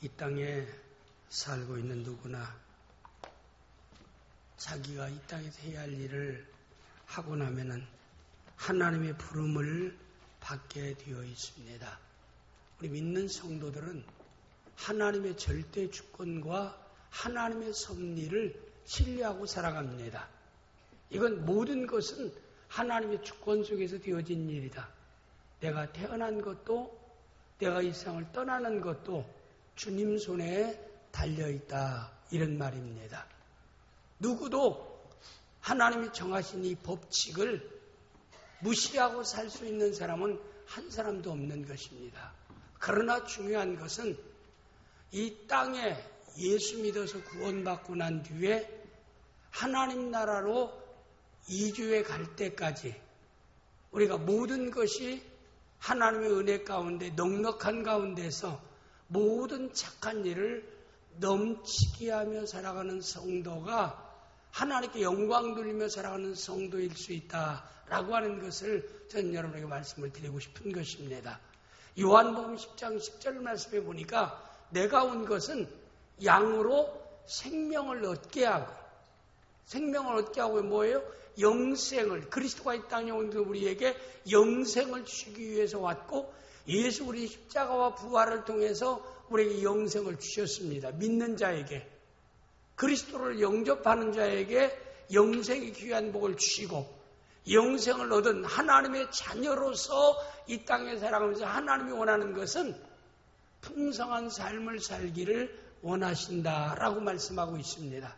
이 땅에 살고 있는 누구나 자기가 이 땅에서 해야 할 일을 하고 나면은 하나님의 부름을 받게 되어 있습니다. 우리 믿는 성도들은 하나님의 절대 주권과 하나님의 섭리를 신뢰하고 살아갑니다. 이건 모든 것은 하나님의 주권 속에서 되어진 일이다. 내가 태어난 것도 내가 이 세상을 떠나는 것도 주님 손에 달려있다. 이런 말입니다. 누구도 하나님이 정하신 이 법칙을 무시하고 살 수 있는 사람은 한 사람도 없는 것입니다. 그러나 중요한 것은 이 땅에 예수 믿어서 구원받고 난 뒤에 하나님 나라로 이주해 갈 때까지 우리가 모든 것이 하나님의 은혜 가운데 넉넉한 가운데서 모든 착한 일을 넘치게 하며 살아가는 성도가 하나님께 영광 돌리며 살아가는 성도일 수 있다라고 하는 것을 저는 여러분에게 말씀을 드리고 싶은 것입니다. 요한복음 10장 10절 말씀에 보니까 내가 온 것은 양으로 생명을 얻게 하고, 생명을 얻게 하고 뭐예요? 영생을, 그리스도가 이 땅에 온 우리에게 영생을 주기 위해서 왔고, 예수 우리 십자가와 부활을 통해서 우리에게 영생을 주셨습니다. 믿는 자에게, 그리스도를 영접하는 자에게 영생의 귀한 복을 주시고, 영생을 얻은 하나님의 자녀로서 이 땅에 살아가면서 하나님이 원하는 것은 풍성한 삶을 살기를 원하신다라고 말씀하고 있습니다.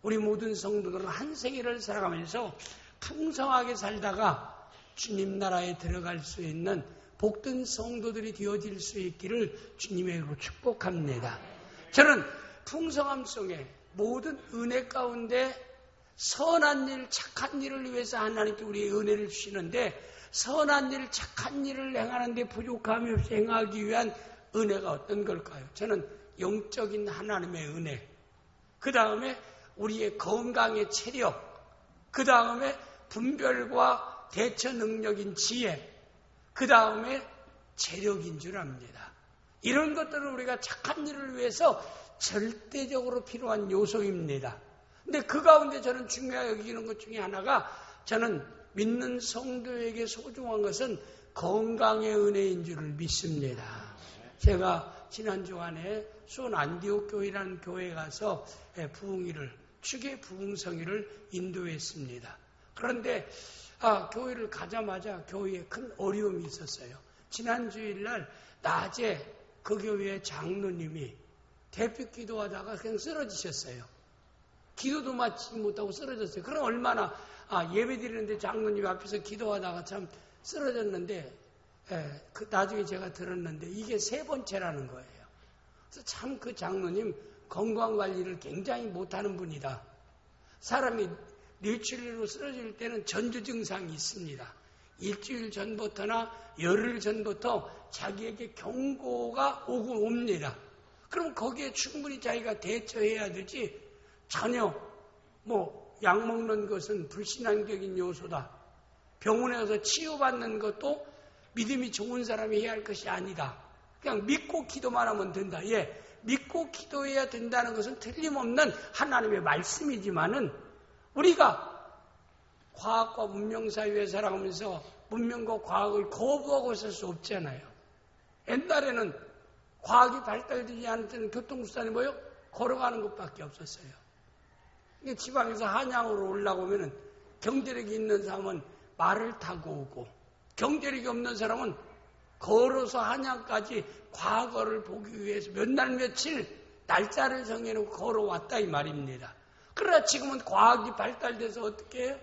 우리 모든 성도들은 한 생애를 살아가면서 풍성하게 살다가 주님 나라에 들어갈 수 있는 복된 성도들이 되어질 수 있기를 주님의 이름으로 축복합니다. 저는 풍성함 속에 모든 은혜 가운데 선한 일, 착한 일을 위해서 하나님께 우리의 은혜를 주시는데, 선한 일, 착한 일을 행하는데 부족함이 없이 행하기 위한 은혜가 어떤 걸까요? 저는 영적인 하나님의 은혜, 그 다음에 우리의 건강의 체력, 그 다음에 분별과 대처 능력인 지혜, 그 다음에 재력인 줄 압니다. 이런 것들은 우리가 착한 일을 위해서 절대적으로 필요한 요소입니다. 근데 그 가운데 저는 중요하게 여기는 것 중에 하나가, 저는 믿는 성도에게 소중한 것은 건강의 은혜인 줄을 믿습니다. 제가 지난주 안에 수원 안디옥 교회라는 교회에 가서 부흥회를, 축의 부흥성회를 인도했습니다. 그런데 교회를 가자마자 교회에 큰 어려움이 있었어요. 지난 주일날 낮에 그 교회의 장로님이 대표 기도하다가 그냥 쓰러지셨어요. 기도도 마치지 못하고 쓰러졌어요. 그럼 얼마나 예배 드리는데 장로님 앞에서 기도하다가 참 쓰러졌는데, 나중에 제가 들었는데 이게 3번째라는 거예요. 그래서 참 그 장로님 건강관리를 굉장히 못하는 분이다. 사람이 뇌출혈로 쓰러질 때는 전조 증상이 있습니다. 일주일 전부터나 열흘 전부터 자기에게 경고가 오고 옵니다. 그럼 거기에 충분히 자기가 대처해야 되지, 전혀 약 먹는 것은 불신앙적인 요소다. 병원에 가서 치유받는 것도 믿음이 좋은 사람이 해야 할 것이 아니다. 그냥 믿고 기도만 하면 된다. 믿고 기도해야 된다는 것은 틀림없는 하나님의 말씀이지만은 우리가 과학과 문명 사회에 살아가면서 문명과 과학을 거부하고 있을 수 없잖아요. 옛날에는 과학이 발달되지 않을 때는 교통수단이 뭐예요? 걸어가는 것밖에 없었어요. 지방에서 한양으로 올라오면은 경제력이 있는 사람은 말을 타고 오고, 경제력이 없는 사람은 걸어서 한양까지 과거를 보기 위해서 몇 날 며칠 날짜를 정해놓고 걸어왔다 이 말입니다. 그러나 지금은 과학이 발달돼서 어떻게 해요?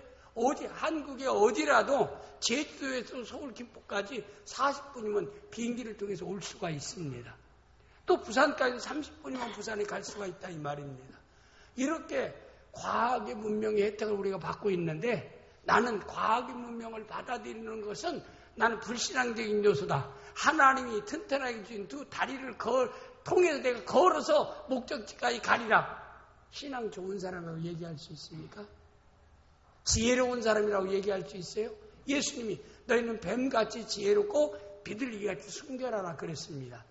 한국의 어디라도 제주도에서 서울 김포까지 40분이면 비행기를 통해서 올 수가 있습니다. 또 부산까지 30분이면 부산에 갈 수가 있다 이 말입니다. 이렇게 과학의 문명의 혜택을 우리가 받고 있는데, 나는 과학의 문명을 받아들이는 것은 나는 불신앙적인 요소다. 하나님이 튼튼하게 주신 두 다리를 통해서 내가 걸어서 목적지까지 가리라. 신앙 좋은 사람이라고 얘기할 수 있습니까? 지혜로운 사람이라고 얘기할 수 있어요? 예수님이 너희는 뱀같이 지혜롭고 비둘기같이 순결하라 그랬습니다.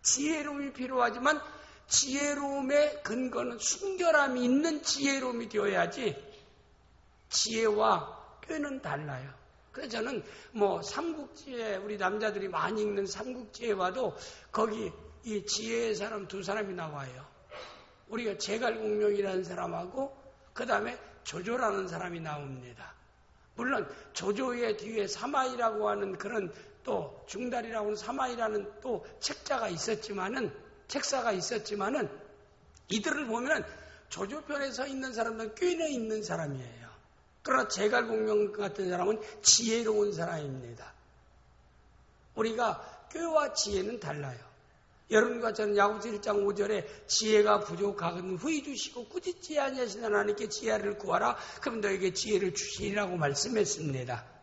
지혜로움이 필요하지만 지혜로움의 근거는 순결함이 있는 지혜로움이 되어야지 지혜와 꾀는 달라요. 그래서 저는 삼국지에 우리 남자들이 많이 읽는 삼국지에 봐도 거기 이 지혜의 사람 두 사람이 나와요. 우리가 제갈공명이라는 사람하고 그 다음에 조조라는 사람이 나옵니다. 물론 조조의 뒤에 사마이라고 하는 그런 또 중달이라고 하는 사마이라는 또 책사가 있었지만은 이들을 보면 조조편에 서 있는 사람들은 꾀내 있는 사람이에요. 그러나 제갈공명 같은 사람은 지혜로운 사람입니다. 우리가 꾀와 지혜는 달라요. 여러분과 저는 야고보서 1장 5절에 지혜가 부족하거든 후히 주시고 꾸짖지 아니하시는 하나님께 지혜를 구하라. 그럼 너에게 지혜를 주시리라고 말씀했습니다.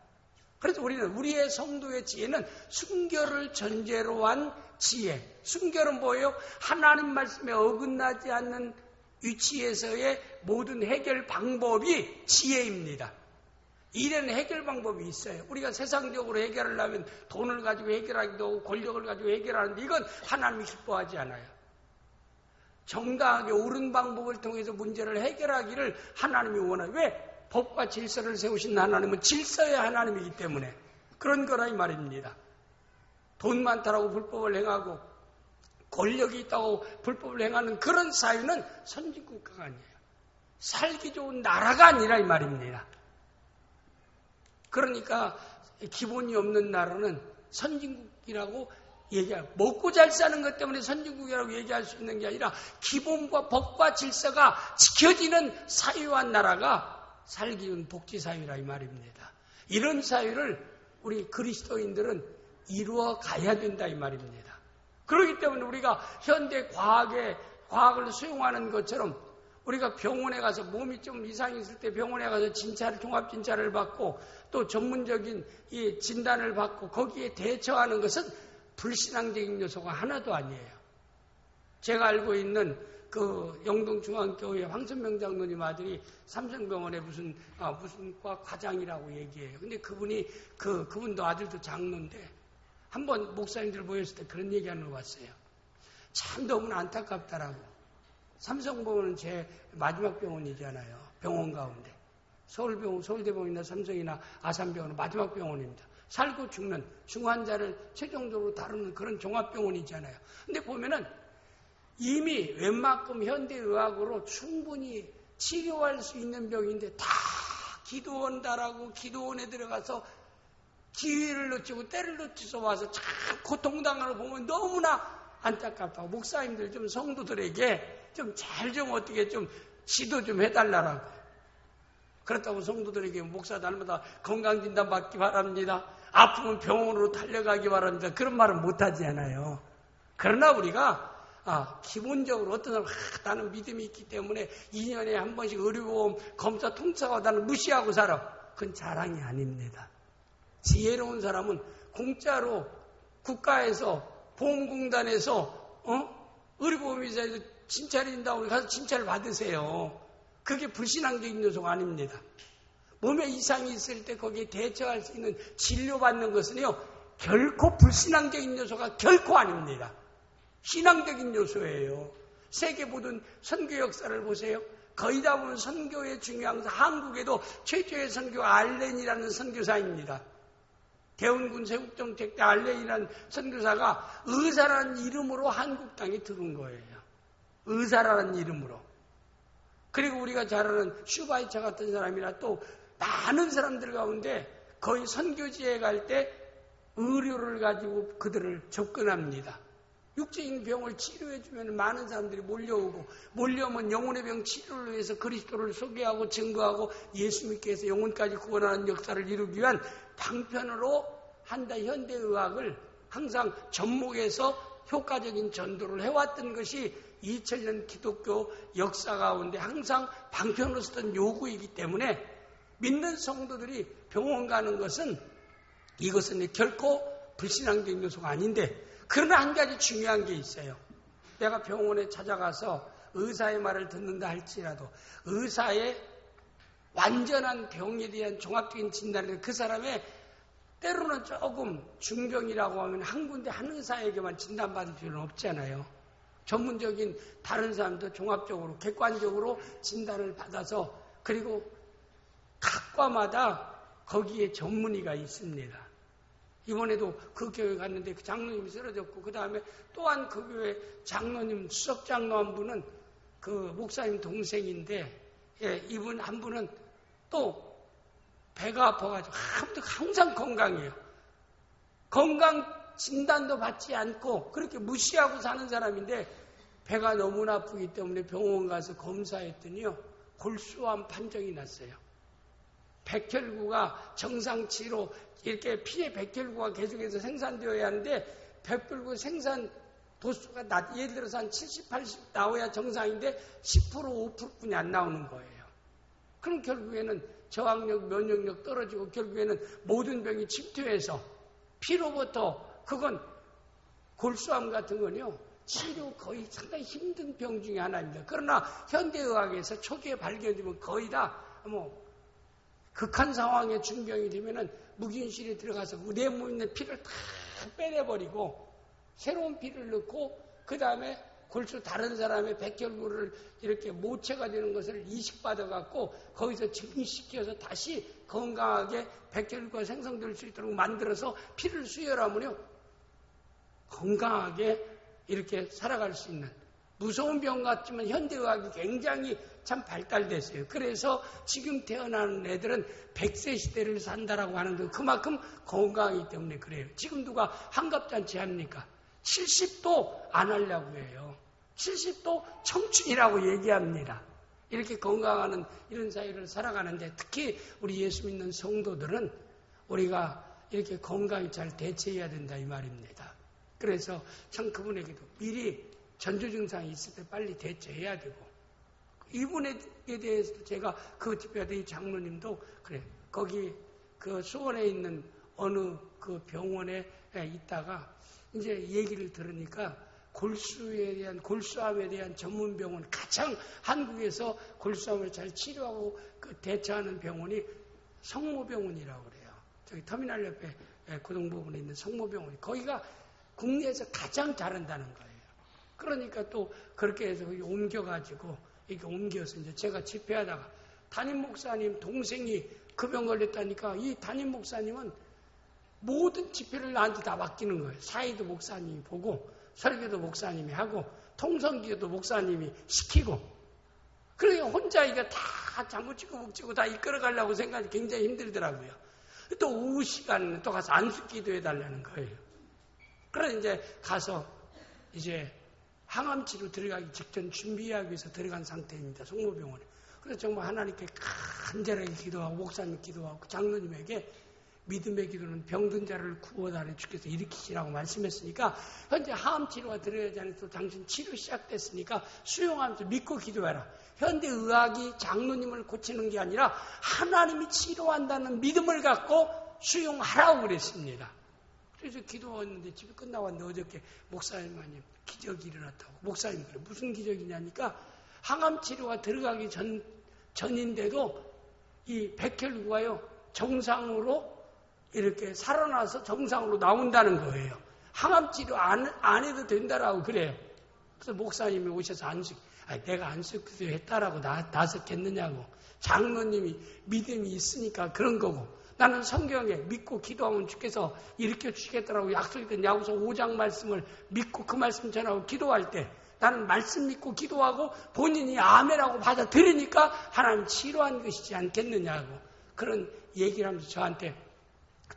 그래서 우리는 우리의 성도의 지혜는 순결을 전제로 한 지혜. 순결은 뭐예요? 하나님 말씀에 어긋나지 않는 위치에서의 모든 해결 방법이 지혜입니다. 일에는 해결 방법이 있어요. 우리가 세상적으로 해결하려면 돈을 가지고 해결하기도 하고 권력을 가지고 해결하는데 이건 하나님이 기뻐하지 않아요. 정당하게 옳은 방법을 통해서 문제를 해결하기를 하나님이 원해요. 왜? 법과 질서를 세우신 하나님은 질서의 하나님이기 때문에 그런 거라 이 말입니다. 돈 많다라고 불법을 행하고 권력이 있다고 불법을 행하는 그런 사회는 선진국가가 아니에요. 살기 좋은 나라가 아니라 이 말입니다. 그러니까 기본이 없는 나라는 선진국이라고 얘기하고 먹고 잘 사는 것 때문에 선진국이라고 얘기할 수 있는 게 아니라 기본과 법과 질서가 지켜지는 사회와 나라가 살기 좋은 복지사회라 이 말입니다. 이런 사회를 우리 그리스도인들은 이루어 가야 된다 이 말입니다. 그렇기 때문에 우리가 현대 과학을 수용하는 것처럼 우리가 병원에 가서 몸이 좀 이상이 있을 때 병원에 가서 종합진찰을 받고 또 전문적인 이 진단을 받고 거기에 대처하는 것은 불신앙적인 요소가 하나도 아니에요. 제가 알고 있는 그 영동중앙교회 황선명 장로님 아들이 삼성병원의 무슨 과 과장이라고 얘기해요. 근데 그분도 아들도 장로인데 한번 목사님들 모였을 때 그런 얘기하는 거 봤어요. 참 너무나 안타깝다라고. 삼성병원은 제 마지막 병원이잖아요. 병원 가운데. 서울병원, 서울대병원이나 삼성이나 아산병원은 마지막 병원입니다. 살고 죽는 중환자를 최종적으로 다루는 그런 종합병원이잖아요. 근데 보면은 이미 웬만큼 현대의학으로 충분히 치료할 수 있는 병인데 다 기도원다라고 기도원에 들어가서 기회를 놓치고 때를 놓쳐서 와서 참 고통당하는 걸 보면 너무나 안타깝다고 목사님들 좀 성도들에게 좀 어떻게 좀 지도 좀 해달라고. 그렇다고 성도들에게 목사 날마다 건강진단 받기 바랍니다. 아프면 병원으로 달려가기 바랍니다. 그런 말은 못하지 않아요. 그러나 우리가 기본적으로 어떤 사람 나는 믿음이 있기 때문에 2년에 한 번씩 의료보험 검사 통짜가 나는 무시하고 살아. 그건 자랑이 아닙니다. 지혜로운 사람은 공짜로 국가에서 보험공단에서 의료보험회사에서 진찰인다고 가서 진찰 받으세요. 그게 불신앙적인 요소가 아닙니다. 몸에 이상이 있을 때 거기에 대처할 수 있는 진료받는 것은요 결코 불신앙적인 요소가 결코 아닙니다. 신앙적인 요소예요. 세계 모든 선교 역사를 보세요. 거의 다 보면 선교의 중요한 한국에도 최초의 선교 알렌이라는 선교사입니다. 대운군 세국정책 때 알렌이라는 선교사가 의사라는 이름으로 한국 땅에 들어온 거예요. 의사라는 이름으로. 그리고 우리가 잘 아는 슈바이처 같은 사람이나 또 많은 사람들 가운데 거의 선교지에 갈 때 의료를 가지고 그들을 접근합니다. 육체인 병을 치료해주면 많은 사람들이 몰려오면 영혼의 병 치료를 위해서 그리스도를 소개하고 증거하고 예수 믿게 해서 영혼까지 구원하는 역사를 이루기 위한 방편으로 한다 현대의학을 항상 접목해서 효과적인 전도를 해왔던 것이 2000년 기독교 역사 가운데 항상 방편으로 쓰던 요구이기 때문에 믿는 성도들이 병원 가는 것은 이것은 결코 불신앙적인 요소가 아닌데 그러나 한 가지 중요한 게 있어요. 내가 병원에 찾아가서 의사의 말을 듣는다 할지라도 의사의 완전한 병에 대한 종합적인 진단을 그 사람의 때로는 조금 중병이라고 하면 한 군데 한 의사에게만 진단받을 필요는 없잖아요. 전문적인 다른 사람도 종합적으로 객관적으로 진단을 받아서 그리고 각과마다 거기에 전문의가 있습니다. 이번에도 그 교회 갔는데 그 장로님이 쓰러졌고 그 다음에 또한 그 교회 장로님 수석장로 한 분은 그 목사님 동생인데 이분 한 분은 또 배가 아파가지고 항상 건강해요. 건강 진단도 받지 않고 그렇게 무시하고 사는 사람인데 배가 너무나 아프기 때문에 병원 가서 검사했더니요. 골수암 판정이 났어요. 백혈구가 정상치로 이렇게 피의 백혈구가 계속해서 생산되어야 하는데 백혈구 생산 도수가 예를 들어서 한 70, 80 나와야 정상인데 10%, 5%뿐이 안 나오는 거예요. 그럼 결국에는 저항력, 면역력 떨어지고 결국에는 모든 병이 침투해서 피로부터 그건 골수암 같은 건요. 치료 거의 상당히 힘든 병 중에 하나입니다. 그러나 현대의학에서 초기에 발견되면 거의 다 극한 상황에 중병이 되면은 무균실에 들어가서 내 몸에 있는 피를 다 빼내버리고 새로운 피를 넣고 그 다음에 골수 다른 사람의 백혈구를 이렇게 모체가 되는 것을 이식받아갖고 거기서 증식시켜서 다시 건강하게 백혈구가 생성될 수 있도록 만들어서 피를 수혈하면요. 건강하게 이렇게 살아갈 수 있는 무서운 병 같지만 현대의학이 굉장히 참 발달됐어요. 그래서 지금 태어나는 애들은 100세 시대를 산다라고 하는데 그만큼 건강하기 때문에 그래요. 지금 누가 환갑잔치 합니까? 70도 안 하려고 해요. 70도 청춘이라고 얘기합니다. 이렇게 건강하는 이런 사회를 살아가는데 특히 우리 예수 믿는 성도들은 우리가 이렇게 건강히 잘 대처해야 된다 이 말입니다. 그래서 참 그분에게도 미리 전조 증상이 있을 때 빨리 대처해야 되고 이분에 대해서도 제가 그 집회의 장로님도 그래 거기 그 수원에 있는 어느 그 병원에 있다가 이제 얘기를 들으니까 골수암에 대한 전문 병원 가장 한국에서 골수암을 잘 치료하고 그 대처하는 병원이 성모병원이라고 그래요. 저기 터미널 옆에 고등부분에 있는 성모병원이 거기가 국내에서 가장 잘한다는 거예요. 그러니까 또 그렇게 해서 옮겨가지고 이렇게 옮겨서 이제 제가 집회하다가 담임 목사님 동생이 그 병 걸렸다니까 이 담임 목사님은 모든 집회를 나한테 다 맡기는 거예요. 사회도 목사님이 보고 설교도 목사님이 하고 통성기도 목사님이 시키고 그러니까 혼자 이거 다 장구치고 북치고 다 이끌어가려고 생각이 굉장히 힘들더라고요. 또 오후 시간에는 또 가서 안수기도 해달라는 거예요. 그래서 이제 가서 이제 항암치료 들어가기 직전 준비하기 위해서 들어간 상태입니다. 성모병원에. 그래서 정말 하나님께 간절하게 기도하고 목사님 기도하고 장로님에게 믿음의 기도는 병든 자를 구원하는 주께서 일으키시라고 말씀했으니까 현재 항암치료가 들어야지 않아서 당신 치료 시작됐으니까 수용하면서 믿고 기도해라. 현대의학이 장로님을 고치는 게 아니라 하나님이 치료한다는 믿음을 갖고 수용하라고 그랬습니다. 그래서 기도했는데 집에 끝나고 왔는데 어저께 목사님 기적이 일어났다고. 목사님 그래 무슨 기적이냐니까 항암치료가 들어가기 전인데도 이 백혈구가요 정상으로 이렇게 살아나서 정상으로 나온다는 거예요. 항암치료 안 해도 된다라고 그래요. 그래서 목사님이 오셔서 내가 안수기도 했다라고 나섰겠느냐고. 장로님이 믿음이 있으니까 그런 거고. 나는 성경에 믿고 기도하면 주께서 일으켜 주시겠다라고 약속했던 야고보서 5장 말씀을 믿고 그 말씀 전하고 기도할 때 나는 말씀 믿고 기도하고 본인이 아멘하고 받아들으니까 하나님 치료한 것이지 않겠느냐고. 그런 얘기를 하면서 저한테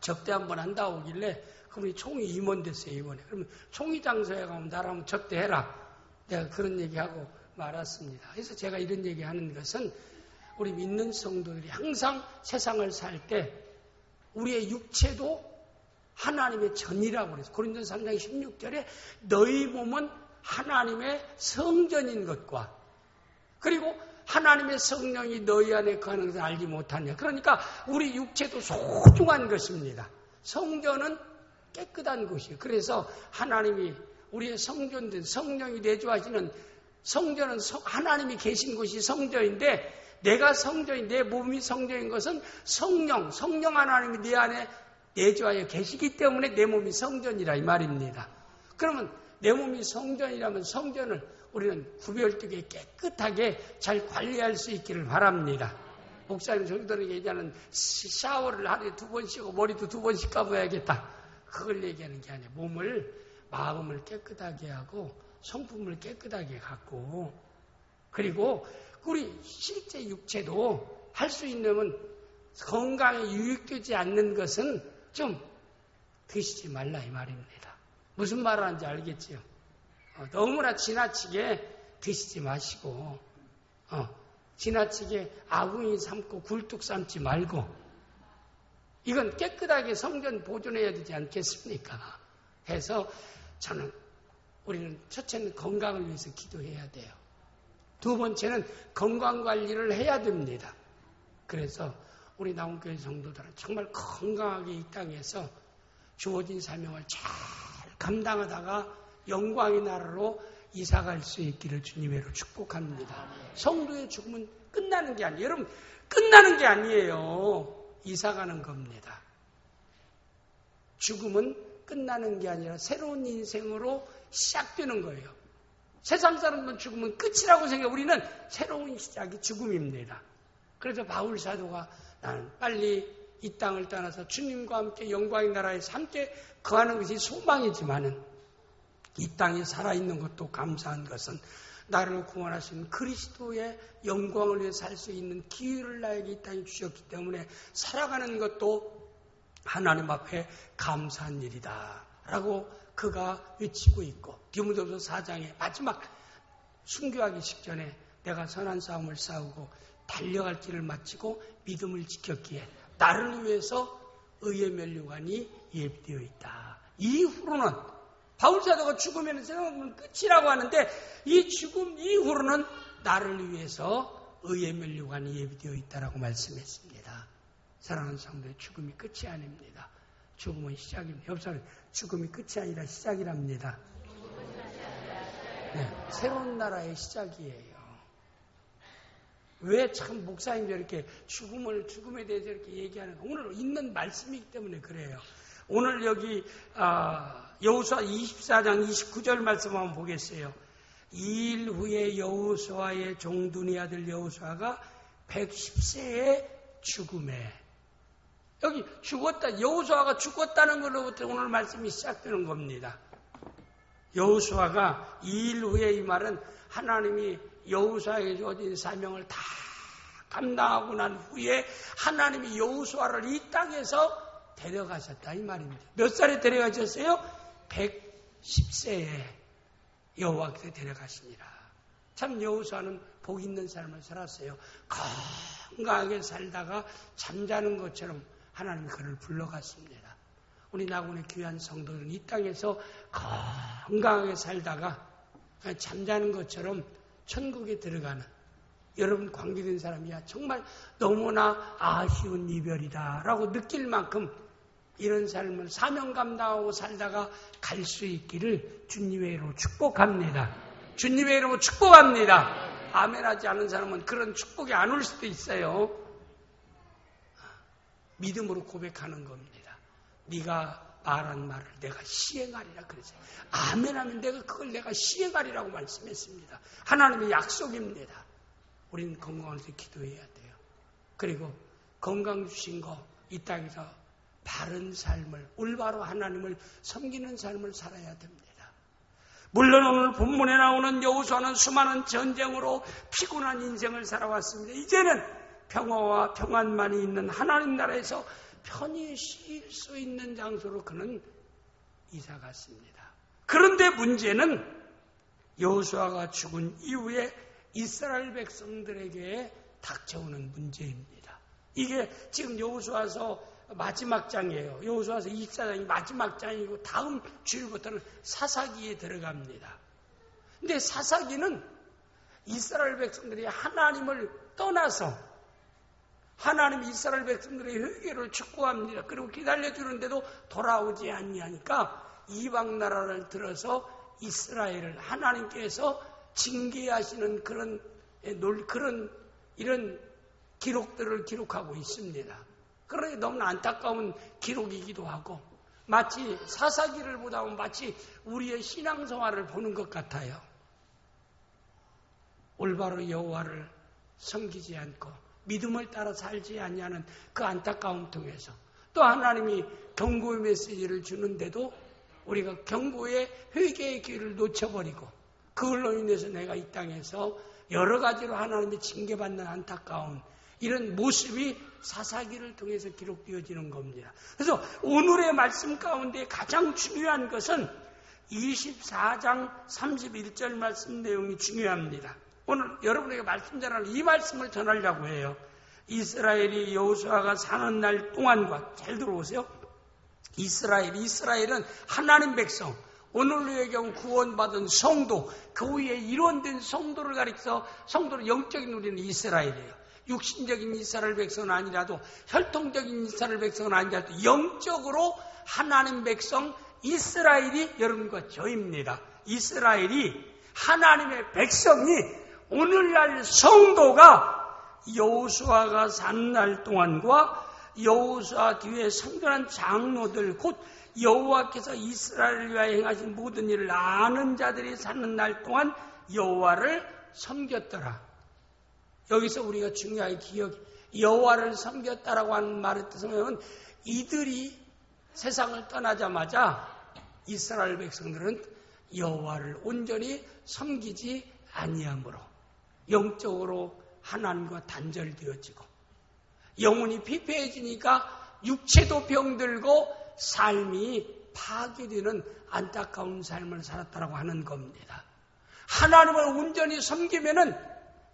접대 한번 한다고 오길래 그분이 총회 임원 됐어요. 이번에. 그러면 총회 장소에 가면 나랑 접대해라. 내가 그런 얘기하고 말았습니다. 그래서 제가 이런 얘기하는 것은 우리 믿는 성도들이 항상 세상을 살 때 우리의 육체도 하나님의 전이라고 그래서 고린도서 3장 16절에 너희 몸은 하나님의 성전인 것과 그리고 하나님의 성령이 너희 안에 거하는 것을 알지 못하냐. 그러니까 우리 육체도 소중한 것입니다. 성전은 깨끗한 곳이에요. 그래서 하나님이 우리의 성전된 성령이 내주하시는 성전은 하나님이 계신 곳이 성전인데 내가 성전인 내 몸이 성전인 것은 성령 하나님이 내 안에 내주하여 계시기 때문에 내 몸이 성전이라 이 말입니다. 그러면 내 몸이 성전이라면 성전을 우리는 구별되게 깨끗하게 잘 관리할 수 있기를 바랍니다. 목사님 성도들에게 얘기하는 샤워를 하루에 2번 씻고 머리도 2번씩 감아야겠다. 그걸 얘기하는 게 아니에요. 마음을 깨끗하게 하고 성품을 깨끗하게 갖고, 그리고 우리 실제 육체도 할 수 있는 건강에 유익되지 않는 것은 좀 드시지 말라 이 말입니다. 무슨 말을 하는지 알겠지요? 너무나 지나치게 드시지 마시고, 지나치게 아궁이 삶고 굴뚝 삶지 말고, 이건 깨끗하게 성전 보존해야 되지 않겠습니까? 해서 우리는 첫째는 건강을 위해서 기도해야 돼요. 두 번째는 건강관리를 해야 됩니다. 그래서 우리 나온교회 성도들은 정말 건강하게 이 땅에서 주어진 사명을 잘 감당하다가 영광의 나라로 이사갈 수 있기를 주님으로 축복합니다. 성도의 죽음은 끝나는 게 아니에요. 여러분, 끝나는 게 아니에요. 이사가는 겁니다. 죽음은 끝나는 게 아니라 새로운 인생으로 시작되는 거예요. 세상 사람들은 죽으면 끝이라고 생각해요. 우리는 새로운 시작이 죽음입니다. 그래서 바울 사도가 나는 빨리 이 땅을 떠나서 주님과 함께 영광의 나라에서 함께 거하는 것이 소망이지만은 이 땅에 살아있는 것도 감사한 것은 나를 구원하신 그리스도의 영광을 위해 살 수 있는 기회를 나에게 이 땅에 주셨기 때문에 살아가는 것도 하나님 앞에 감사한 일이다 라고 그가 외치고 있고, 디모데후서 4장의 마지막 순교하기 직전에 내가 선한 싸움을 싸우고 달려갈 길을 마치고 믿음을 지켰기에 나를 위해서 의의 면류관이 예비되어 있다. 이후로는 바울사도가 죽으면 생각하면 끝이라고 하는데 이 죽음 이후로는 나를 위해서 의의 면류관이 예비되어 있다라고 말씀했습니다. 사랑하는 성도의 죽음이 끝이 아닙니다. 죽음은 시작입니다. 옆사람 죽음이 끝이 아니라 시작이랍니다. 네, 새로운 나라의 시작이에요. 왜 참 목사님이 이렇게 죽음에 대해서 이렇게 얘기하는가? 오늘 있는 말씀이기 때문에 그래요. 오늘 여기 여호수아 24장 29절 말씀 한번 보겠어요. 2일 후에 여호수아의 종둔이 아들 여호수아가 110세에 죽음에, 여기 죽었다, 여호수아가 죽었다는 걸로부터 오늘 말씀이 시작되는 겁니다. 여호수아가 2일 후에, 이 말은 하나님이 여호수아에게 주어진 사명을 다 감당하고 난 후에 하나님이 여호수아를 이 땅에서 데려가셨다 이 말입니다. 몇 살에 데려가셨어요? 110세에 여호와께서 데려가시니라. 참 여호수아는 복 있는 삶을 살았어요. 건강하게 살다가 잠자는 것처럼 하나님이 그를 불러갔습니다. 우리 나군의 귀한 성도들은 이 땅에서 건강하게 살다가 잠자는 것처럼 천국에 들어가는, 여러분 관계된 사람이야 정말 너무나 아쉬운 이별이다 라고 느낄 만큼 이런 삶을 사명 감당하고 살다가 갈 수 있기를 주님의 이름으로 축복합니다. 주님의 이름으로 축복합니다. 아멘하지 않은 사람은 그런 축복이 안 올 수도 있어요. 믿음으로 고백하는 겁니다. 네가 말한 말을 내가 시행하리라 그랬어요. 아멘하면 내가 시행하리라고 말씀했습니다. 하나님의 약속입니다. 우리는 건강을 위해서 기도해야 돼요. 그리고 건강 주신 거 이 땅에서 바른 삶을, 올바로 하나님을 섬기는 삶을 살아야 됩니다. 물론 오늘 본문에 나오는 여호수아는 수많은 전쟁으로 피곤한 인생을 살아왔습니다. 이제는 평화와 평안만이 있는 하나님 나라에서 편히 쉴 수 있는 장소로 그는 이사 갔습니다. 그런데 문제는 여호수아가 죽은 이후에 이스라엘 백성들에게 닥쳐오는 문제입니다. 이게 지금 여호수아서 마지막 장이에요. 여호수아서 24장이 마지막 장이고 다음 주일부터는 사사기에 들어갑니다. 근데 사사기는 이스라엘 백성들이 하나님을 떠나서 하나님이 이스라엘 백성들의 회개를 축복합니다. 그리고 기다려주는데도 돌아오지 않냐니까 이방 나라를 들어서 이스라엘을 하나님께서 징계하시는 이런 기록들을 기록하고 있습니다. 그러니 너무나 안타까운 기록이기도 하고 마치 사사기를 보다 보면 마치 우리의 신앙생활을 보는 것 같아요. 올바로 여호와를 섬기지 않고 믿음을 따라 살지 않냐는 그 안타까움 통해서 또 하나님이 경고의 메시지를 주는데도 우리가 경고의 회개의 기회를 놓쳐버리고 그걸로 인해서 내가 이 땅에서 여러 가지로 하나님의 징계받는 안타까운 이런 모습이 사사기를 통해서 기록되어지는 겁니다. 그래서 오늘의 말씀 가운데 가장 중요한 것은 24장 31절 말씀 내용이 중요합니다. 오늘 여러분에게 말씀 전하는 이 말씀을 전하려고 해요. 이스라엘이 여호수아가 사는 날 동안과 잘 들어보세요. 이스라엘은 하나님 백성, 오늘의 경우 구원받은 성도, 그 위에 일원된 성도를 가리켜 성도를 영적인 우리는 이스라엘이에요. 육신적인 이스라엘 백성은 아니라도 혈통적인 이스라엘 백성은 아니라도 영적으로 하나님 백성 이스라엘이 여러분과 저입니다. 이스라엘이 하나님의 백성이 오늘날 성도가 여호수아가 산 날 동안과 여호수아 뒤에 성전한 장로들 곧 여호와께서 이스라엘을 위하여 행하신 모든 일을 아는 자들이 사는 날 동안 여호와를 섬겼더라. 여기서 우리가 중요하게 여호와를 섬겼다라고 하는 말의 뜻은 이들이 세상을 떠나자마자 이스라엘 백성들은 여호와를 온전히 섬기지 아니함으로 영적으로 하나님과 단절되어지고 영혼이 피폐해지니까 육체도 병들고 삶이 파괴되는 안타까운 삶을 살았다라고 하는 겁니다. 하나님을 온전히 섬기면은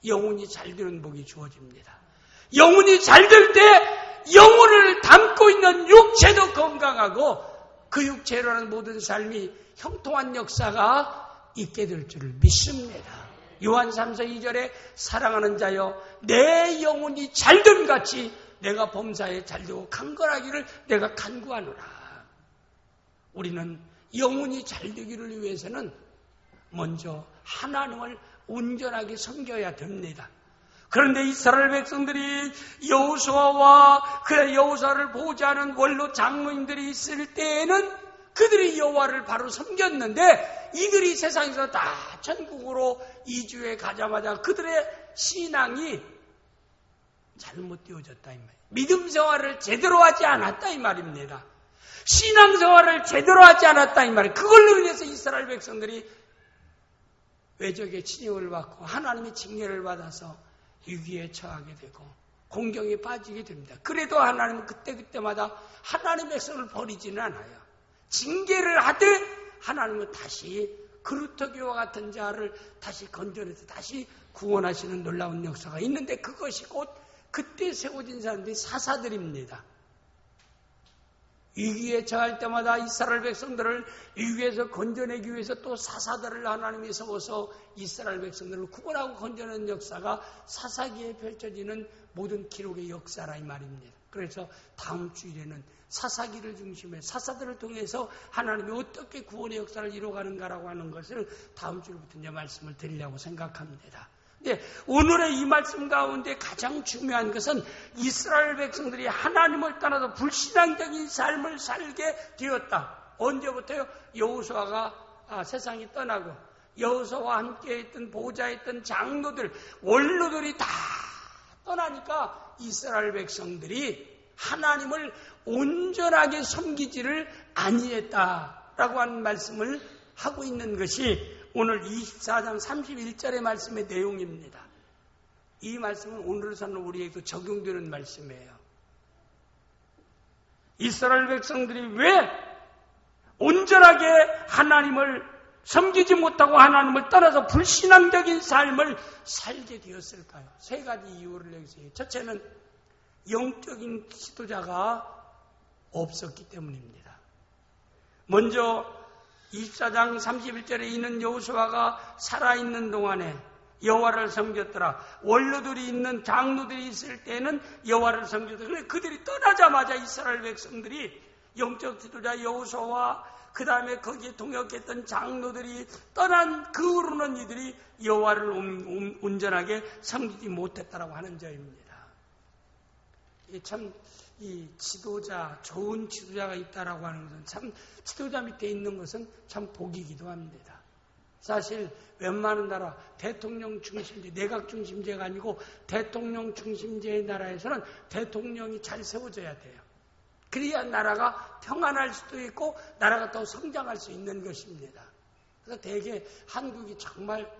영혼이 잘 되는 복이 주어집니다. 영혼이 잘 될 때 영혼을 담고 있는 육체도 건강하고 그 육체로는 모든 삶이 형통한 역사가 있게 될 줄을 믿습니다. 요한 3서 2절에 사랑하는 자여 내 영혼이 잘됨 같이 내가 범사에 잘되고 강건하기를 내가 간구하노라. 우리는 영혼이 잘되기를 위해서는 먼저 하나님을 온전하게 섬겨야 됩니다. 그런데 이스라엘 백성들이 여호수아와 그 여호수아를 보호하는 원로 장로님들이 있을 때에는 그들이 여호와를 바로 섬겼는데 이들이 세상에서 다 천국으로 이주해 가자마자 그들의 신앙이 잘못되어졌다 이 말이에요. 믿음 생활을 제대로 하지 않았다 이 말입니다. 신앙 생활을 제대로 하지 않았다 이 말이에요. 그걸로 인해서 이스라엘 백성들이 외적의 침입을 받고 하나님의 징계를 받아서 위기에 처하게 되고 공경에 빠지게 됩니다. 그래도 하나님은 그때마다 하나님의 백성을 버리지는 않아요. 징계를 하되 하나님은 다시 그루터기와 같은 자를 다시 건져내서 다시 구원하시는 놀라운 역사가 있는데 그것이 곧 그때 세워진 사람들이 사사들입니다. 위기에 처할 때마다 이스라엘 백성들을 위기에서 건져내기 위해서 또 사사들을 하나님이 세워서 이스라엘 백성들을 구원하고 건져내는 역사가 사사기에 펼쳐지는 모든 기록의 역사라 이 말입니다. 그래서 다음 주일에는 사사기를 중심에 사사들을 통해서 하나님이 어떻게 구원의 역사를 이루어가는가라고 하는 것을 다음 주부터 이제 말씀을 드리려고 생각합니다. 네, 오늘의 이 말씀 가운데 가장 중요한 것은 이스라엘 백성들이 하나님을 떠나서 불신앙적인 삶을 살게 되었다. 언제부터요? 여호수아가 세상이 떠나고 여호수아와 함께 있던 보호자에 있던 장로들, 원로들이 다 떠나니까 이스라엘 백성들이 하나님을 온전하게 섬기지를 아니했다라고 하는 말씀을 하고 있는 것이 오늘 24장 31절의 말씀의 내용입니다. 이 말씀은 오늘로서는 우리에게 적용되는 말씀이에요. 이스라엘 백성들이 왜 온전하게 하나님을 섬기지 못하고 하나님을 떠나서 불신앙적인 삶을 살게 되었을까요? 세 가지 이유를 여기서 해요. 첫째는 영적인 지도자가 없었기 때문입니다. 먼저 24장 31절에 있는 여호수아가 살아있는 동안에 여호와를 섬겼더라. 원로들이 있는 장로들이 있을 때는 여호와를 섬겼더라. 그런데 그들이 떠나자마자 이스라엘 백성들이 영적 지도자 여호수아와 그 다음에 거기에 동역했던 장로들이 떠난 그 후로는 이들이 여호와를 온전하게 섬기지 못했다라고 하는 점입니다. 이게 참 이 지도자, 좋은 지도자가 있다라고 하는 것은 참, 지도자 밑에 있는 것은 참 복이기도 합니다. 사실 웬만한 나라, 대통령 중심제, 내각 중심제가 아니고 대통령 중심제의 나라에서는 대통령이 잘 세워져야 돼요. 그래야 나라가 평안할 수도 있고 나라가 더 성장할 수 있는 것입니다. 그래서 대개 한국이 정말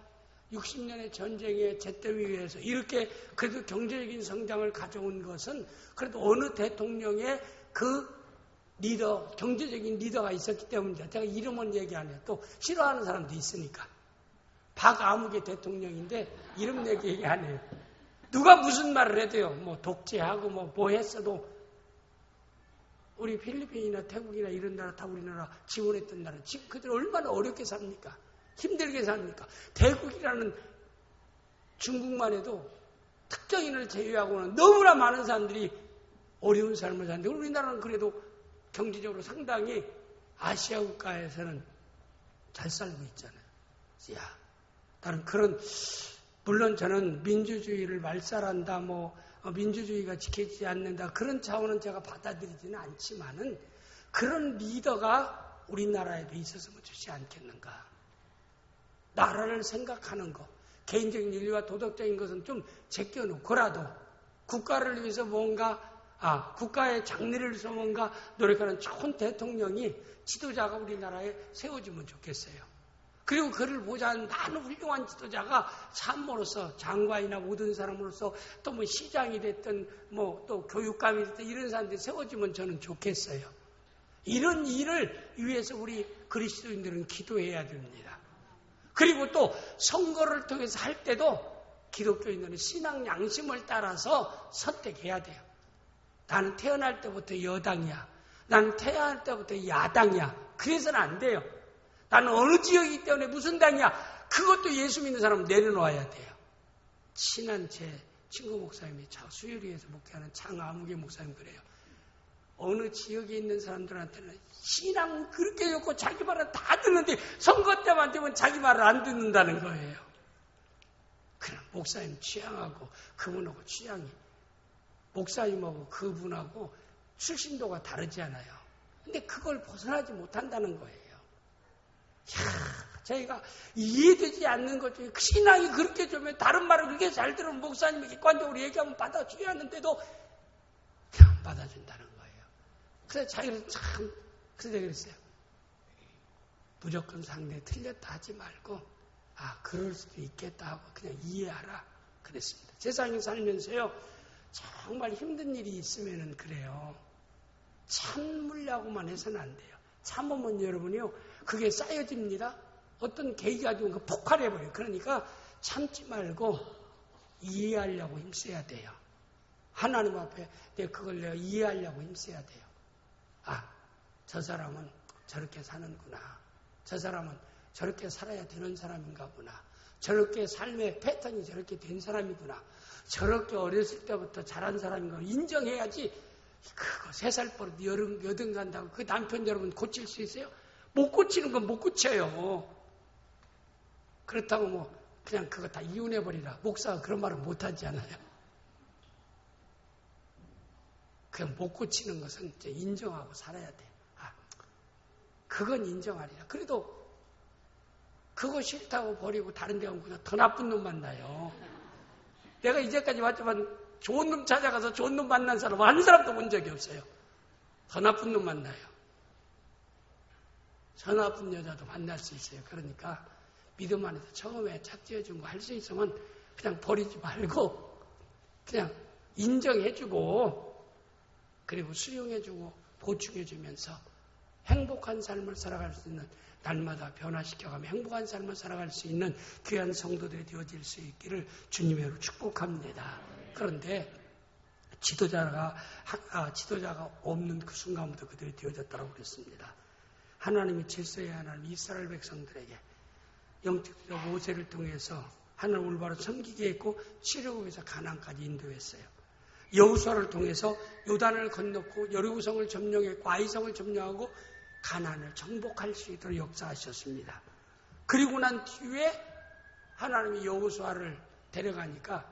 60년의 전쟁의 잿더미 위에서 이렇게 그래도 경제적인 성장을 가져온 것은 그래도 어느 대통령의 그 리더, 경제적인 리더가 있었기 때문입니다. 제가 이름은 얘기 안 해요. 또 싫어하는 사람도 있으니까. 박아무개 대통령인데 이름 얘기 안 해요. 누가 무슨 말을 해도요. 뭐 독재하고 뭐 했어도 우리 필리핀이나 태국이나 이런 나라 다 우리나라 지원했던 나라 지금 그들 얼마나 어렵게 삽니까? 힘들게 삽니까? 대국이라는 중국만 해도 특정인을 제외하고는 너무나 많은 사람들이 어려운 삶을 사는데 우리나라는 그래도 경제적으로 상당히 아시아 국가에서는 잘 살고 있잖아요. 야, 나는 그런 물론 저는 민주주의를 말살한다, 민주주의가 지켜지지 않는다 그런 차원은 제가 받아들이지는 않지만은 그런 리더가 우리나라에도 있었으면 좋지 않겠는가. 나라를 생각하는 것, 개인적인 윤리와 도덕적인 것은 좀 제껴놓고라도 국가를 위해서 국가의 장래를 위해서 뭔가 노력하는 좋은 대통령이 지도자가 우리나라에 세워지면 좋겠어요. 그리고 그를 보자는 많은 훌륭한 지도자가 참모로서 장관이나 모든 사람으로서 또 뭐 시장이 됐든 또 교육감이 됐든 이런 사람들이 세워지면 저는 좋겠어요. 이런 일을 위해서 우리 그리스도인들은 기도해야 됩니다. 그리고 또 선거를 통해서 할 때도 기독교인들은 신앙 양심을 따라서 선택해야 돼요. 나는 태어날 때부터 여당이야. 나는 태어날 때부터 야당이야. 그래서는 안 돼요. 나는 어느 지역이기 때문에 무슨 당이야. 그것도 예수 믿는 사람은 내려놓아야 돼요. 친한 제 친구 목사님이 수유리에서 목회하는 장아무개 목사님 그래요. 어느 지역에 있는 사람들한테는 신앙 그렇게 좋고 자기 말은 다 듣는데 선거 때만 되면 자기 말을 안 듣는다는 거예요. 그럼 목사님 취향하고 그분하고 취향이 목사님하고 그분하고 출신도가 다르지 않아요. 근데 그걸 벗어나지 못한다는 거예요. 저희가 이해되지 않는 것 중에 신앙이 그렇게 좋으면 다른 말을 그렇게 잘 들으면 목사님이 객관적으로 얘기하면 받아줘야 하는데도 그냥 받아준다는 거예요. 그래서 자기는 참 그래서 그랬어요. 무조건 상대 틀렸다 하지 말고 그럴 수도 있겠다 하고 그냥 이해하라 그랬습니다. 세상에 살면서요 정말 힘든 일이 있으면은 그래요. 참으려고만 해서는 안 돼요. 참으면 여러분이요 그게 쌓여집니다. 어떤 계기가 가지고 폭발해버려요. 그러니까 참지 말고 이해하려고 힘써야 돼요. 하나님 앞에 내가 이해하려고 힘써야 돼요. 저 사람은 저렇게 사는구나. 저 사람은 저렇게 살아야 되는 사람인가 보나. 저렇게 삶의 패턴이 저렇게 된 사람이구나. 저렇게 어렸을 때부터 자란 사람인가 인정해야지. 그거 3살 버릇 여든 간다고 그 남편 여러분 고칠 수 있어요? 못 고치는 건 못 고쳐요. 그렇다고 그냥 그거 다 이혼해버리라. 목사가 그런 말을 못하지 않아요. 그냥 못 고치는 것은 이제 인정하고 살아야 돼. 그건 인정하리라. 그래도 그거 싫다고 버리고 다른 데 가면 더 나쁜 놈 만나요. 내가 이제까지 왔지만 좋은 놈 찾아가서 좋은 놈 만난 사람 한 사람도 본 적이 없어요. 더 나쁜 놈 만나요. 저 나쁜 여자도 만날 수 있어요. 그러니까 믿음 안에서 처음에 착지해준 거 할 수 있으면 그냥 버리지 말고 그냥 인정해주고 그리고 수용해주고 보충해주면서 행복한 삶을 살아갈 수 있는 날마다 변화시켜가며 행복한 삶을 살아갈 수 있는 귀한 성도들이 되어질 수 있기를 주님으로 축복합니다. 그런데 지도자가 없는 그 순간부터 그들이 되어졌다고 그랬습니다. 하나님이 질서의 하나님 이스라엘 백성들에게 영적으로 모세를 통해서 하나님 올바로 섬기게 했고 출애굽에서 가나안까지 인도했어요. 여호수아를 통해서 요단을 건너고 여리고성을 점령했고 아이성을 점령하고 가나안을 정복할 수 있도록 역사하셨습니다. 그리고 난 뒤에 하나님이 여호수아를 데려가니까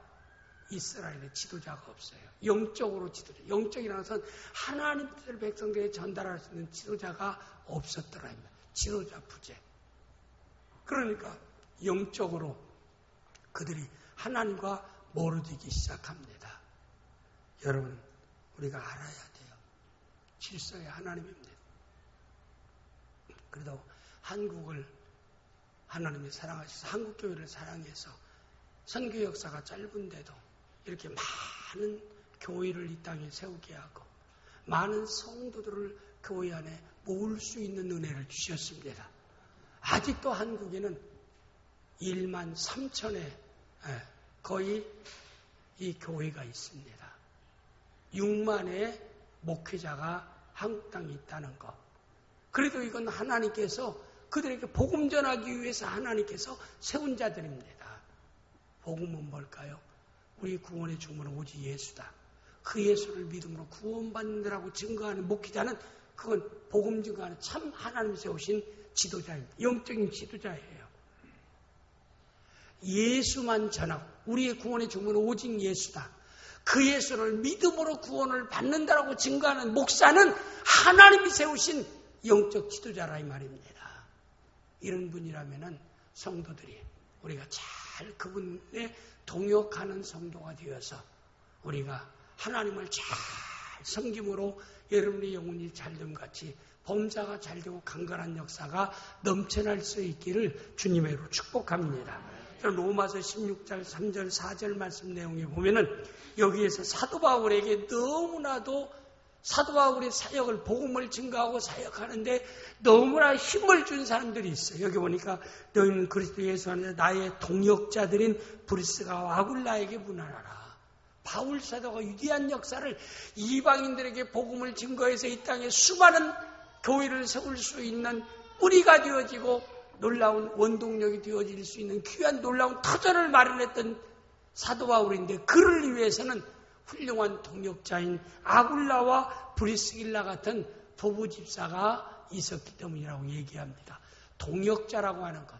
이스라엘에 지도자가 없어요. 영적으로 지도자. 영적이라는 것은 하나님 뜻을 백성들에게 전달할 수 있는 지도자가 없었더라. 지도자 부재. 그러니까 영적으로 그들이 하나님과 멀어지기 시작합니다. 여러분, 우리가 알아야 돼요. 질서의 하나님입니다. 그래도 한국을 하나님이 사랑하셔서 한국교회를 사랑해서 선교 역사가 짧은데도 이렇게 많은 교회를 이 땅에 세우게 하고 많은 성도들을 교회 안에 모을 수 있는 은혜를 주셨습니다. 아직도 한국에는 1만 3천의 거의 이 교회가 있습니다. 6만의 목회자가 한국 땅에 있다는 것. 그래도 이건 하나님께서 그들에게 복음 전하기 위해서 하나님께서 세운 자들입니다. 복음은 뭘까요? 우리 구원의 주문은 오직 예수다. 그 예수를 믿음으로 구원받는다라고 증거하는 목회자는 그건 복음 증거하는 참 하나님 세우신 지도자입니다. 영적인 지도자예요. 예수만 전하고 우리의 구원의 주문은 오직 예수다. 그 예수를 믿음으로 구원을 받는다라고 증거하는 목사는 하나님이 세우신 영적 지도자라 이 말입니다. 이런 분이라면은 성도들이 우리가 잘 그분에 동역하는 성도가 되어서 우리가 하나님을 잘 섬김으로 여러분의 영혼이 잘됨 같이 범사가 잘되고 강건한 역사가 넘쳐날 수 있기를 주님의 이름으로 축복합니다. 로마서 16절, 3절, 4절 말씀 내용에 보면은 여기에서 사도 바울에게 너무나도 사도 바울의 사역을 복음을 증거하고 사역하는데 너무나 힘을 준 사람들이 있어요. 여기 보니까 너희는 그리스도 예수 안에서 나의 동역자들인 브리스가와 아굴라에게 문안하라. 바울 사도가 위대한 역사를 이방인들에게 복음을 증거해서 이 땅에 수많은 교회를 세울 수 있는 뿌리가 되어지고 놀라운 원동력이 되어질 수 있는 귀한 놀라운 터전을 마련했던 사도 바울인데 그를 위해서는 훌륭한 동역자인 아굴라와 브리스길라 같은 부부 집사가 있었기 때문이라고 얘기합니다. 동역자라고 하는 것.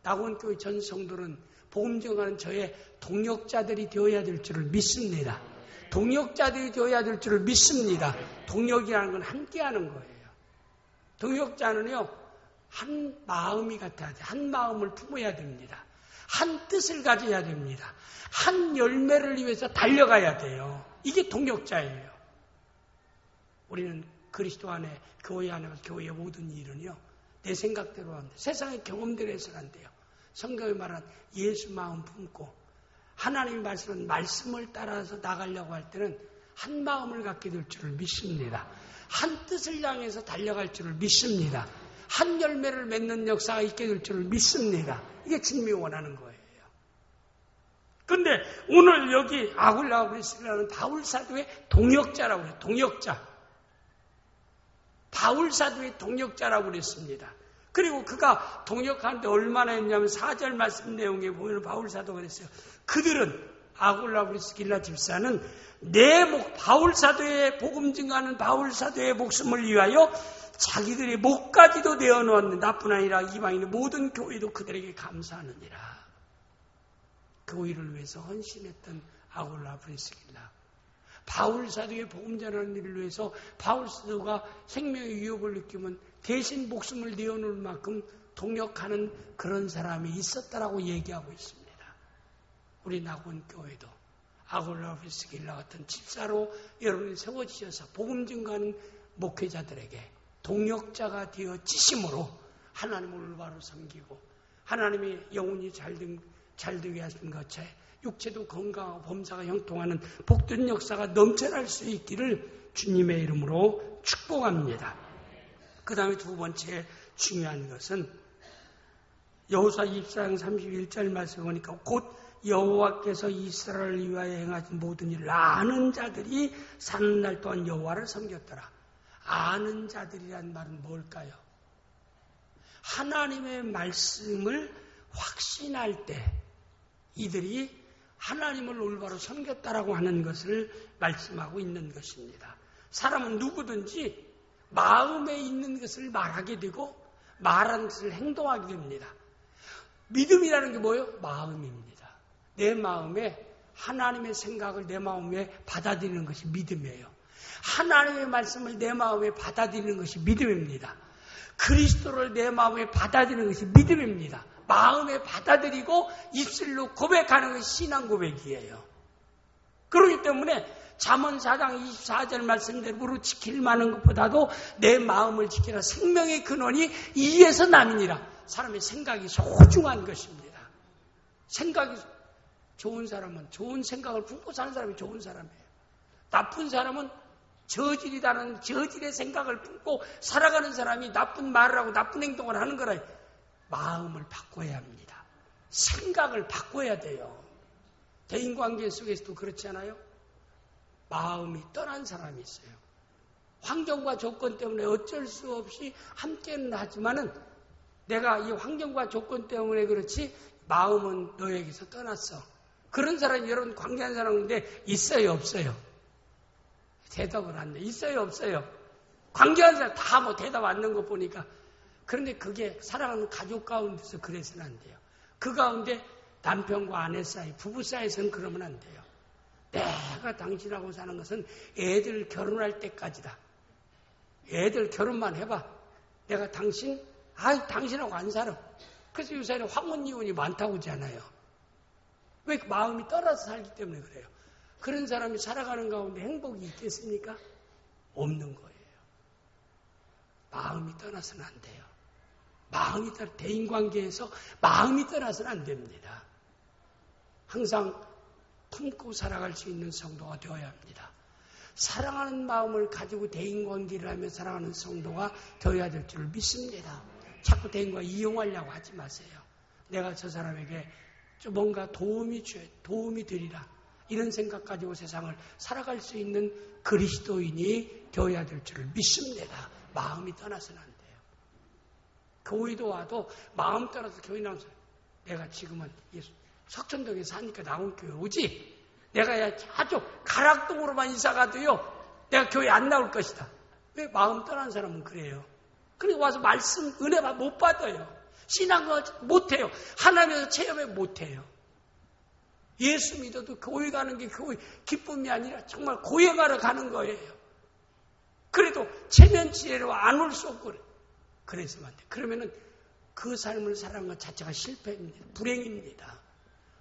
낙원교회 전 성도는 복음 전하는 저의 동역자들이 되어야 될 줄을 믿습니다. 동역자들이 되어야 될 줄을 믿습니다. 동역이라는 건 함께하는 거예요. 동역자는요, 한 마음이 같아야 돼. 한 마음을 품어야 됩니다. 한 뜻을 가져야 됩니다. 한 열매를 위해서 달려가야 돼요. 이게 동역자예요. 우리는 그리스도 안에, 교회 안에, 교회의 모든 일은요, 내 생각대로 합니다. 세상의 경험대로 해서는 안 돼요. 성경에 말한 예수 마음 품고 하나님의 말씀은 말씀을 따라서 나가려고 할 때는 한 마음을 갖게 될 줄을 믿습니다. 한 뜻을 향해서 달려갈 줄을 믿습니다. 한 열매를 맺는 역사가 있게 될 줄을 믿습니다. 이게 주님이 원하는 거예요. 그런데 오늘 여기 아굴라와 브리스길라는 바울 사도의 동역자라고 해요. 동역자. 바울 사도의 동역자라고 그랬습니다. 그리고 그가 동역하는데 얼마나 했냐면 4절 말씀 내용에 보면 바울 사도가 그랬어요. 그들은 아굴라 브리스길라 집사는 바울 사도의 복음 증거하는 바울 사도의 목숨을 위하여 자기들의 목까지도 내어놓았는데 나뿐 아니라 이방인의 모든 교회도 그들에게 감사하느니라. 교회를 위해서 헌신했던 아굴라 브리스길라. 바울 사도의 복음 전하는 일을 위해서 바울 사도가 생명의 위협을 느끼면 대신 목숨을 내어놓을 만큼 동역하는 그런 사람이 있었다라고 얘기하고 있습니다. 우리 낙원교회도 아굴라 브리스길라 같은 집사로 여러분이 세워지셔서 복음 증거하는 목회자들에게 동역자가 되어지심으로 하나님을 올바로 섬기고 하나님의 영혼이 잘되게 하신 것처럼 육체도 건강하고 범사가 형통하는 복된 역사가 넘쳐날 수 있기를 주님의 이름으로 축복합니다. 그 다음에 두 번째 중요한 것은 여호수아 24장 31절 말씀 보니까 곧 여호와께서 이스라엘을 위하여 행하신 모든 일을 아는 자들이 사는 날 동안 여호와를 섬겼더라. 아는 자들이란 말은 뭘까요? 하나님의 말씀을 확신할 때 이들이 하나님을 올바로 섬겼다라고 하는 것을 말씀하고 있는 것입니다. 사람은 누구든지 마음에 있는 것을 말하게 되고 말하는 것을 행동하게 됩니다. 믿음이라는 게 뭐예요? 마음입니다. 내 마음에 하나님의 생각을 내 마음에 받아들이는 것이 믿음이에요. 하나님의 말씀을 내 마음에 받아들이는 것이 믿음입니다. 그리스도를 내 마음에 받아들이는 것이 믿음입니다. 마음에 받아들이고 입술로 고백하는 것이 신앙 고백이에요. 그렇기 때문에 잠언 4장 24절 말씀대로 무릇 지킬 만한 것보다도 내 마음을 지키라. 생명의 근원이 이에서 남이니라. 사람의 생각이 소중한 것입니다. 생각이 좋은 사람은 좋은 생각을 품고 사는 사람이 좋은 사람이에요. 나쁜 사람은 저질이라는 저질의 생각을 품고 살아가는 사람이 나쁜 말을 하고 나쁜 행동을 하는 거라. 마음을 바꿔야 합니다. 생각을 바꿔야 돼요. 대인관계 속에서도 그렇지 않아요? 마음이 떠난 사람이 있어요. 환경과 조건 때문에 어쩔 수 없이 함께는 하지만은 내가 이 환경과 조건 때문에 그렇지 마음은 너에게서 떠났어. 그런 사람이 여러분 관계한 사람인데 있어요, 없어요? 대답을 안 해. 있어요, 없어요? 관계한 사람 다 뭐 대답 안 하는 거 보니까. 그런데 그게 사랑하는 가족 가운데서 그래서는 안 돼요. 그 가운데 남편과 아내 사이, 부부 사이에서는 그러면 안 돼요. 내가 당신하고 사는 것은 애들 결혼할 때까지다. 애들 결혼만 해봐. 내가 당신하고 안 살아. 그래서 요새는 황혼 이혼이 많다고 하잖아요. 왜 마음이 떨어져 살기 때문에 그래요. 그런 사람이 살아가는 가운데 행복이 있겠습니까? 없는 거예요. 마음이 떠나서는 안 돼요. 대인관계에서 마음이 떠나서는 안 됩니다. 항상 품고 살아갈 수 있는 성도가 되어야 합니다. 사랑하는 마음을 가지고 대인관계를 하며 사랑하는 성도가 되어야 될 줄 믿습니다. 자꾸 대인관계 이용하려고 하지 마세요. 내가 저 사람에게 좀 뭔가 도움이 되리라. 이런 생각 가지고 세상을 살아갈 수 있는 그리스도인이 되어야 될 줄 믿습니다. 마음이 떠나서는 안 돼요. 교회도 와도 마음 떠나서 교회 나오면서 내가 지금은 석천동에 사니까 나온 교회 오지? 내가 저쪽 가락동으로만 이사 가도요. 내가 교회 안 나올 것이다. 왜 마음 떠난 사람은 그래요? 그리고 와서 말씀, 은혜 못 받아요. 신앙을 못해요. 하나님에서 체험을 못해요. 예수 믿어도 교회 가는 게 교회 기쁨이 아니라 정말 고행하러 가는 거예요. 그래도 체면지혜로 안 올 수 없고 그래서만 안 돼. 그러면은 그 삶을 살아가는 것 자체가 실패입니다. 불행입니다.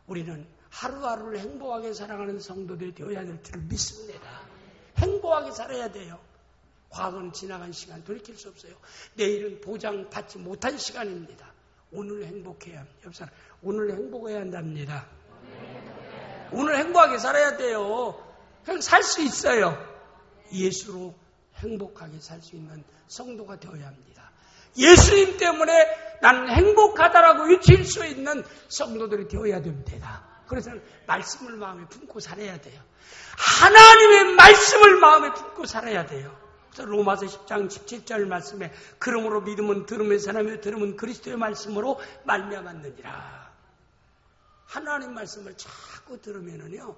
우리는 하루하루를 행복하게 살아가는 성도들이 되어야 될 줄 믿습니다. 행복하게 살아야 돼요. 과거는 지나간 시간 돌이킬 수 없어요. 내일은 보장받지 못한 시간입니다. 오늘 행복해야 합니다. 옆 사람, 오늘 행복해야 한답니다. 오늘 행복하게 살아야 돼요. 그냥 살 수 있어요. 예수로 행복하게 살 수 있는 성도가 되어야 합니다. 예수님 때문에 나는 행복하다라고 외칠 수 있는 성도들이 되어야 됩니다. 그래서 말씀을 마음에 품고 살아야 돼요. 하나님의 말씀을 마음에 품고 살아야 돼요. 그래서 로마서 10장 17절 말씀에 그러므로 믿음은 들음에서 나며 들음은 그리스도의 말씀으로 말미암았느니라. 하나님 말씀을 자꾸 들으면은요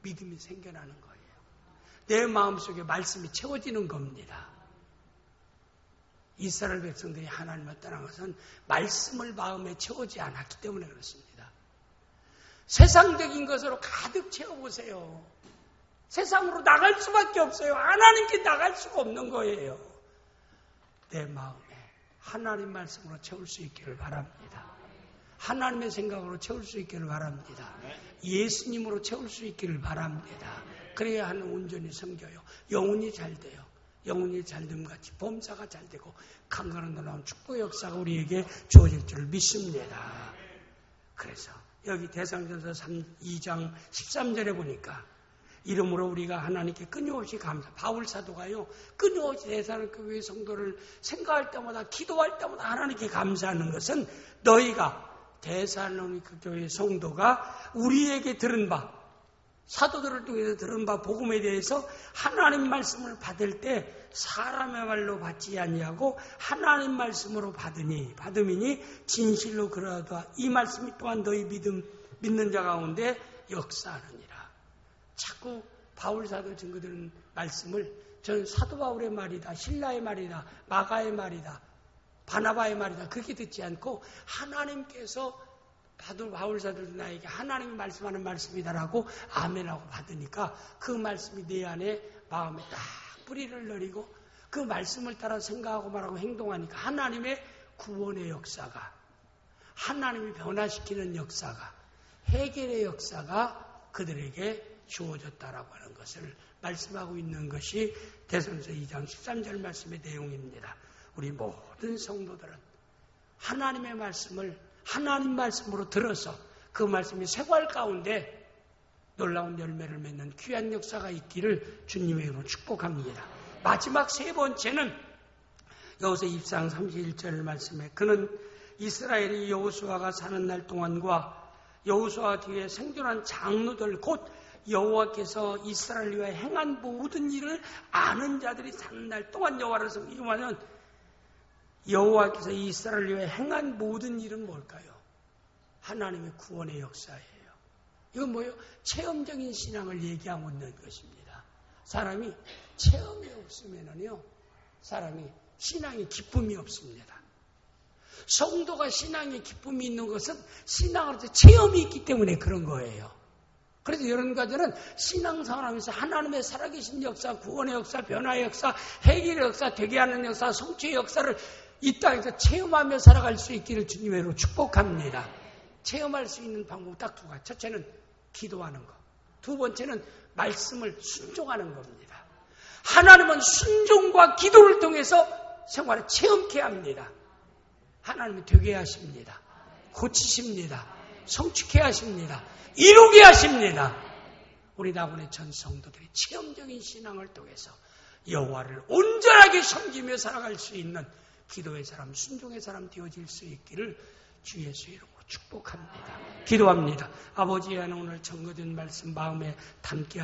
믿음이 생겨나는 거예요. 내 마음속에 말씀이 채워지는 겁니다. 이스라엘 백성들이 하나님을 떠난 것은 말씀을 마음에 채우지 않았기 때문에 그렇습니다. 세상적인 것으로 가득 채워보세요. 세상으로 나갈 수밖에 없어요. 하나님께 나갈 수가 없는 거예요. 내 마음에 하나님 말씀으로 채울 수 있기를 바랍니다. 하나님의 생각으로 채울 수 있기를 바랍니다. 예수님으로 채울 수 있기를 바랍니다. 그래야 하는 온전히 섬겨요. 영혼이 잘 돼요. 영혼이 잘됨같이 범사가 잘 되고 강건한 놀라운 축복의 역사가 우리에게 주어질 줄 믿습니다. 그래서 여기 대사전서 2장 13절에 보니까 이름으로 우리가 하나님께 끊임없이 바울 사도가요 끊임없이 대사로교회 성도를 생각할 때마다 기도할 때마다 하나님께 감사하는 것은 너희가 대사로니까 교회 성도가 우리에게 들은 바 사도들을 통해서 들은 바 복음에 대해서 하나님 말씀을 받을 때 사람의 말로 받지 아니하고 하나님 말씀으로 받음이니 진실로 그러하다. 이 말씀이 또한 너희 믿는 자 가운데 역사하느니라. 자꾸 바울 사도 증거되는 말씀을 저는 사도 바울의 말이다, 신라의 말이다, 마가의 말이다, 바나바의 말이다 그렇게 듣지 않고 하나님께서 바울사들도 나에게 하나님이 말씀하는 말씀이다라고 아멘하고 받으니까 그 말씀이 내 안에 마음에 딱 뿌리를 내리고 그 말씀을 따라 생각하고 말하고 행동하니까 하나님의 구원의 역사가, 하나님이 변화시키는 역사가, 해결의 역사가 그들에게 주어졌다라고 하는 것을 말씀하고 있는 것이 데살로니가서 2장 13절 말씀의 내용입니다. 우리 모든 성도들은 하나님의 말씀을 하나님 말씀으로 들어서 그 말씀이 생활 가운데 놀라운 열매를 맺는 귀한 역사가 있기를 주님의 이름으로 축복합니다. 마지막 세 번째는 여호수아 2장 31절 말씀에 그는 이스라엘이 여호수아가 사는 날 동안과 여호수아 뒤에 생존한 장로들 곧 여호와께서 이스라엘 위에 행한 모든 일을 아는 자들이 사는 날 동안 여호와를 섬기면 여호와께서 이스라엘 위에 행한 모든 일은 뭘까요? 하나님의 구원의 역사예요. 이건 뭐예요? 체험적인 신앙을 얘기하고 있는 것입니다. 사람이 체험이 없으면요, 사람이 신앙에 기쁨이 없습니다. 성도가 신앙에 기쁨이 있는 것은 신앙으로서 체험이 있기 때문에 그런 거예요. 그래서 이런 가지는 신앙생활하면서 하나님의 살아계신 역사, 구원의 역사, 변화의 역사, 해결의 역사, 되게 하는 역사, 성취의 역사를 이 땅에서 체험하며 살아갈 수 있기를 주님의 이름으로 축복합니다. 체험할 수 있는 방법 딱 두 가지. 첫째는 기도하는 것. 두 번째는 말씀을 순종하는 겁니다. 하나님은 순종과 기도를 통해서 생활을 체험케 합니다. 하나님은 되게 하십니다. 고치십니다. 성취케 하십니다. 이루게 하십니다. 우리 나군의 전 성도들이 체험적인 신앙을 통해서 여호와를 온전하게 섬기며 살아갈 수 있는 기도의 사람, 순종의 사람 되어질 수 있기를 주 예수 이름으로 축복합니다. 기도합니다. 아버지의 하나님 오늘 전거된 말씀 마음에 담게